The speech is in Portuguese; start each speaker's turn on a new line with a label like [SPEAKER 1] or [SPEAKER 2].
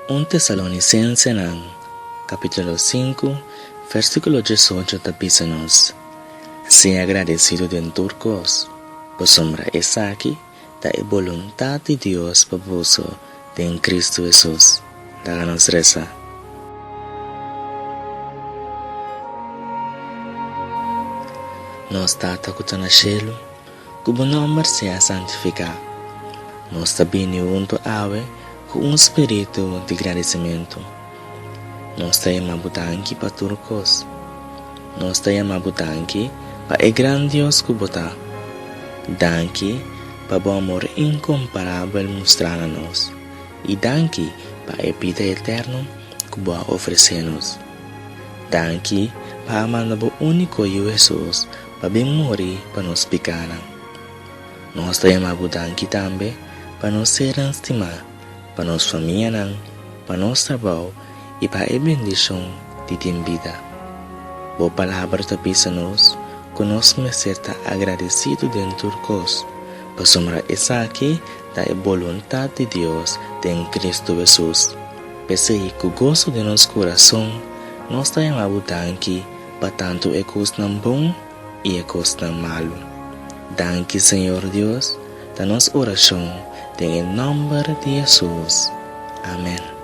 [SPEAKER 1] 1 Tesalonicense ng capítulo 5, versículo 18 tapisanos. Sea agradecido de turcos, por sombra esa aquí, da voluntad de Dios pabuso de en Cristo Jesús. Dáganos reza. Nos tatakutan na cielo, cubo nombre sea santificado. Nos tabini unto ave, com espírito de agradecimento. Nós temos mabutanki para turcos. Nós temos mabutanki para o grande Deus que bota. Danki para o amor incomparável mostrar a nós. E danki para a vida eterna que boa oferecer-nos. Danki para amar o único Jesus para bem morrer para nos pecaram. Nós temos mabutanki também para nos ser estimados, para nossa família, para nosso trabalho e para a bendição de ter vida. Boa palavra tapisa-nos, conosco me será agradecido dentro de nós, para sombra essa aqui da vontade de Deus em Cristo Jesus. Pese que o gosto de nosso coração, nós temos a butanque para tanto é coisa bom e é coisa malo. Danke, Senhor Deus, da nossa oração, em nome de Jesus. Amém.